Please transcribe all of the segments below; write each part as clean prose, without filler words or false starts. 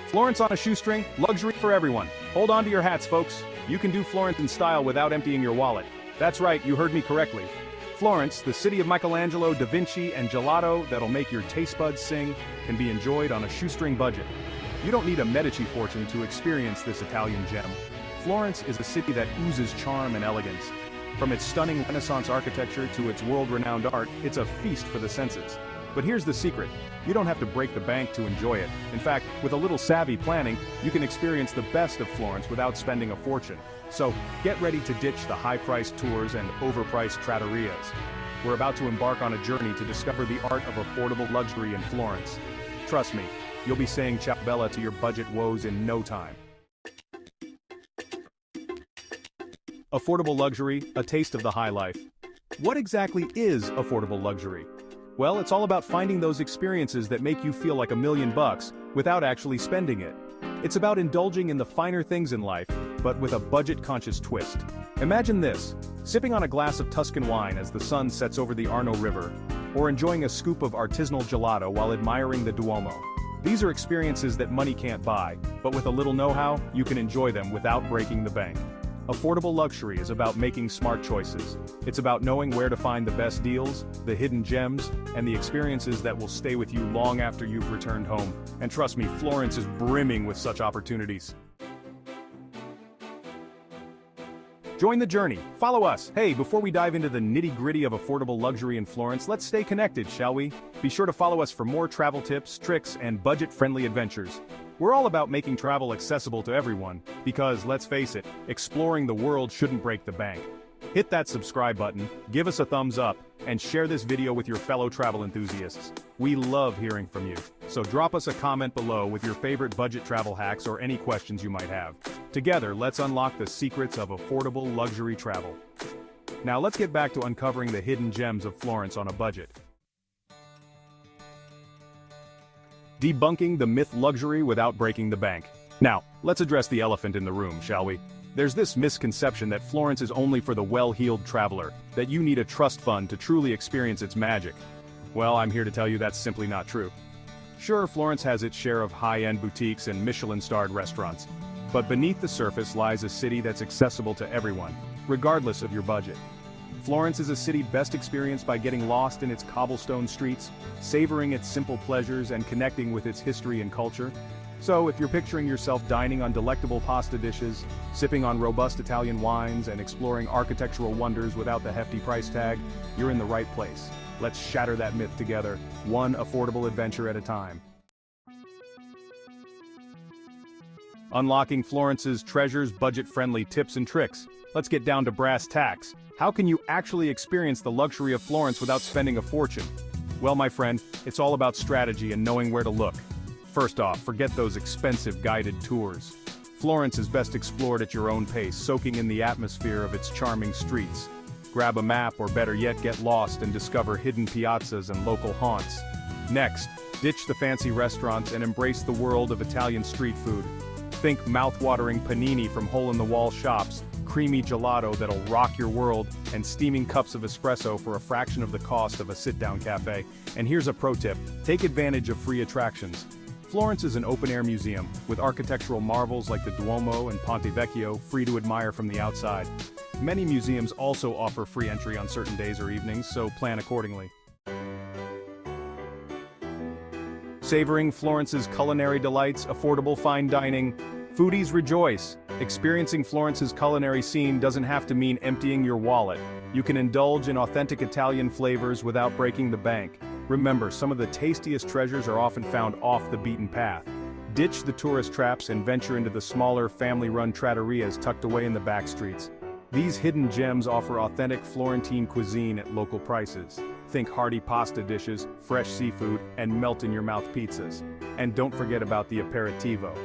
Florence on a shoestring, luxury for everyone. Hold on to your hats, folks. You can do Florence in style without emptying your wallet. That's right, you heard me correctly. Florence, the city of Michelangelo, Da Vinci, and gelato that'll make your taste buds sing, can be enjoyed on a shoestring budget. You don't need a Medici fortune to experience this Italian gem. Florence is a city that oozes charm and elegance. From its stunning Renaissance architecture to its world-renowned art, it's a feast for the senses. But here's the secret. You don't have to break the bank to enjoy it. In fact, with a little savvy planning, you can experience the best of Florence without spending a fortune. So, get ready to ditch the high-priced tours and overpriced trattorias. We're about to embark on a journey to discover the art of affordable luxury in Florence. Trust me, you'll be saying ciao bella to your budget woes in no time. Affordable luxury, a taste of the high life. What exactly is affordable luxury? Well, it's all about finding those experiences that make you feel like $1,000,000 without actually spending it. It's about indulging in the finer things in life, but with a budget-conscious twist. Imagine this, sipping on a glass of Tuscan wine as the sun sets over the Arno River, or enjoying a scoop of artisanal gelato while admiring the Duomo. These are experiences that money can't buy, but with a little know-how, you can enjoy them without breaking the bank. Affordable luxury is about making smart choices. It's about knowing where to find the best deals, the hidden gems, and the experiences that will stay with you long after you've returned home. And trust me, Florence is brimming with such opportunities. Join the journey. Follow us. Hey, before we dive into the nitty-gritty of affordable luxury in Florence, let's stay connected, shall we? Be sure to follow us for more travel tips, tricks, and budget-friendly adventures. We're all about making travel accessible to everyone, because, let's face it, exploring the world shouldn't break the bank. Hit that subscribe button, give us a thumbs up, and share this video with your fellow travel enthusiasts. We love hearing from you, so drop us a comment below with your favorite budget travel hacks or any questions you might have. Together, let's unlock the secrets of affordable luxury travel. Now let's get back to uncovering the hidden gems of Florence on a budget. Debunking the myth luxury without breaking the bank. Now, let's address the elephant in the room, shall we? There's this misconception that Florence is only for the well-heeled traveler, that you need a trust fund to truly experience its magic. Well, I'm here to tell you that's simply not true. Sure, Florence has its share of high-end boutiques and Michelin-starred restaurants, but beneath the surface lies a city that's accessible to everyone, regardless of your budget. Florence is a city best experienced by getting lost in its cobblestone streets, savoring its simple pleasures and connecting with its history and culture. So if you're picturing yourself dining on delectable pasta dishes, sipping on robust Italian wines, and exploring architectural wonders without the hefty price tag, you're in the right place. Let's shatter that myth together, one affordable adventure at a time. Unlocking Florence's treasures, budget-friendly tips and tricks. Let's get down to brass tacks. How can you actually experience the luxury of Florence without spending a fortune? Well, my friend, it's all about strategy and knowing where to look. First off, forget those expensive guided tours. Florence is best explored at your own pace, soaking in the atmosphere of its charming streets. Grab a map, or better yet, get lost and discover hidden piazzas and local haunts. Next, ditch the fancy restaurants and embrace the world of Italian street food. Think mouth-watering panini from hole-in-the-wall shops, creamy gelato that'll rock your world, and steaming cups of espresso for a fraction of the cost of a sit-down cafe. And here's a pro tip, take advantage of free attractions. Florence is an open-air museum, with architectural marvels like the Duomo and Ponte Vecchio free to admire from the outside. Many museums also offer free entry on certain days or evenings, so plan accordingly. Savoring Florence's culinary delights, affordable fine dining. Foodies rejoice! Experiencing Florence's culinary scene doesn't have to mean emptying your wallet. You can indulge in authentic Italian flavors without breaking the bank. Remember, some of the tastiest treasures are often found off the beaten path. Ditch the tourist traps and venture into the smaller, family-run trattorias tucked away in the back streets. These hidden gems offer authentic Florentine cuisine at local prices. Think hearty pasta dishes, fresh seafood, and melt-in-your-mouth pizzas. And don't forget about the aperitivo.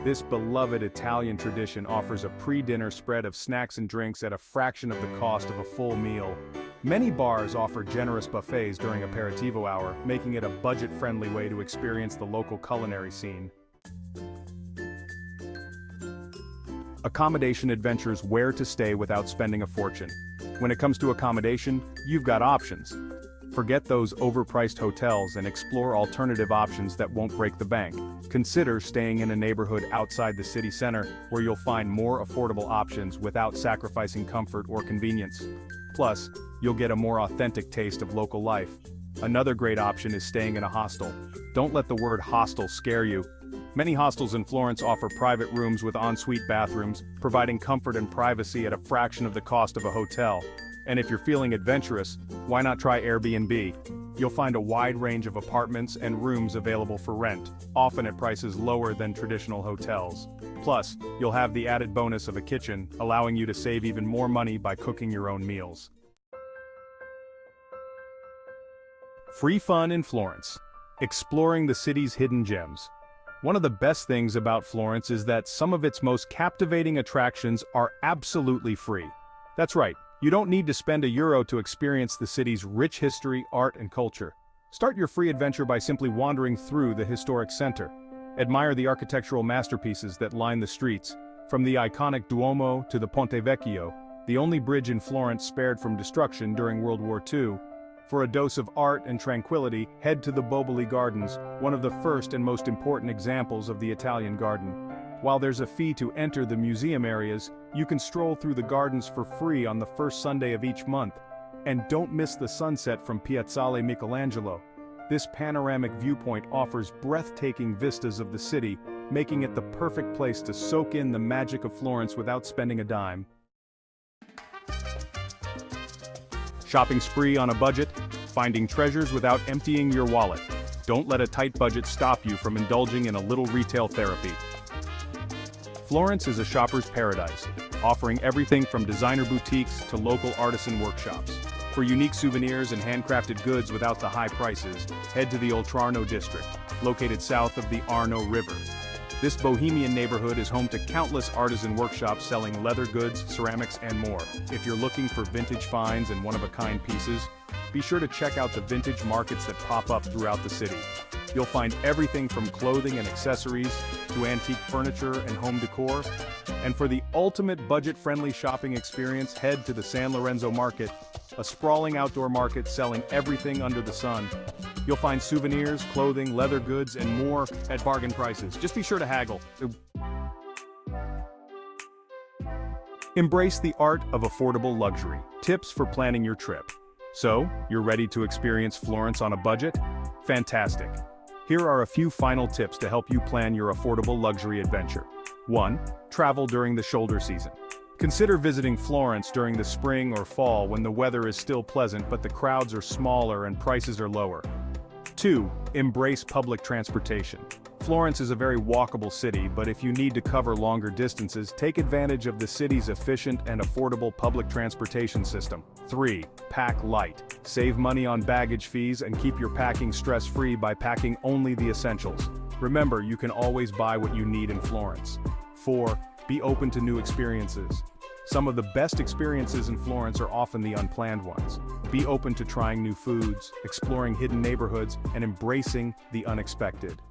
This beloved Italian tradition offers a pre-dinner spread of snacks and drinks at a fraction of the cost of a full meal. Many bars offer generous buffets during aperitivo hour, making it a budget-friendly way to experience the local culinary scene. Accommodation adventures: where to stay without spending a fortune. When it comes to accommodation, you've got options. Forget those overpriced hotels and explore alternative options that won't break the bank. Consider staying in a neighborhood outside the city center where you'll find more affordable options without sacrificing comfort or convenience. Plus, you'll get a more authentic taste of local life. Another great option is staying in a hostel. Don't let the word hostel scare you. Many hostels in Florence offer private rooms with ensuite bathrooms, providing comfort and privacy at a fraction of the cost of a hotel. And if you're feeling adventurous, why not try Airbnb? You'll find a wide range of apartments and rooms available for rent, often at prices lower than traditional hotels. Plus, you'll have the added bonus of a kitchen, allowing you to save even more money by cooking your own meals. Free fun in Florence. Exploring the city's hidden gems. One of the best things about Florence is that some of its most captivating attractions are absolutely free. That's right. You don't need to spend €1 to experience the city's rich history, art, and culture. Start your free adventure by simply wandering through the historic center. Admire the architectural masterpieces that line the streets, from the iconic Duomo to the Ponte Vecchio, the only bridge in Florence spared from destruction during World War II. For a dose of art and tranquility, head to the Boboli Gardens, one of the first and most important examples of the Italian garden. While there's a fee to enter the museum areas, you can stroll through the gardens for free on the first Sunday of each month. And don't miss the sunset from Piazzale Michelangelo. This panoramic viewpoint offers breathtaking vistas of the city, making it the perfect place to soak in the magic of Florence without spending a dime. Shopping spree on a budget? Finding treasures without emptying your wallet. Don't let a tight budget stop you from indulging in a little retail therapy. Florence is a shopper's paradise, offering everything from designer boutiques to local artisan workshops. For unique souvenirs and handcrafted goods without the high prices, head to the Oltrarno district, located south of the Arno River. This bohemian neighborhood is home to countless artisan workshops selling leather goods, ceramics, and more. If you're looking for vintage finds and one-of-a-kind pieces, be sure to check out the vintage markets that pop up throughout the city. You'll find everything from clothing and accessories to antique furniture and home decor. And for the ultimate budget-friendly shopping experience, head to the San Lorenzo Market, a sprawling outdoor market selling everything under the sun. You'll find souvenirs, clothing, leather goods, and more at bargain prices. Just be sure to haggle. Embrace the art of affordable luxury. Tips for planning your trip. So, you're ready to experience Florence on a budget? Fantastic. Here are a few final tips to help you plan your affordable luxury adventure. 1. Travel during the shoulder season. Consider visiting Florence during the spring or fall when the weather is still pleasant but the crowds are smaller and prices are lower. 2. Embrace public transportation. Florence is a very walkable city, but if you need to cover longer distances, take advantage of the city's efficient and affordable public transportation system. 3. Pack light. Save money on baggage fees and keep your packing stress-free by packing only the essentials. Remember, you can always buy what you need in Florence. 4. Be open to new experiences. Some of the best experiences in Florence are often the unplanned ones. Be open to trying new foods, exploring hidden neighborhoods, and embracing the unexpected.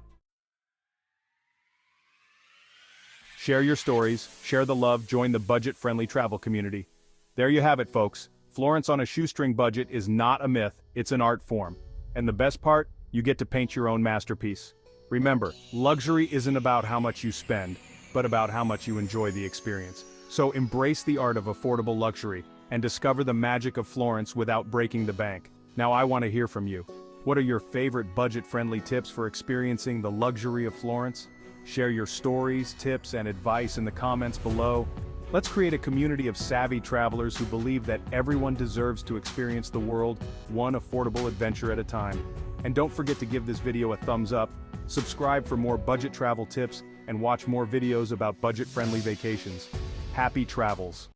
Share your stories, share the love, join the budget-friendly travel community. There you have it, folks. Florence on a shoestring budget is not a myth, it's an art form. And the best part, you get to paint your own masterpiece. Remember, luxury isn't about how much you spend, but about how much you enjoy the experience. So embrace the art of affordable luxury and discover the magic of Florence without breaking the bank. Now I want to hear from you. What are your favorite budget-friendly tips for experiencing the luxury of Florence? Share your stories, tips, and advice in the comments below. Let's create a community of savvy travelers who believe that everyone deserves to experience the world one affordable adventure at a time. And don't forget to give this video a thumbs up, subscribe for more budget travel tips, and watch more videos about budget-friendly vacations. Happy travels!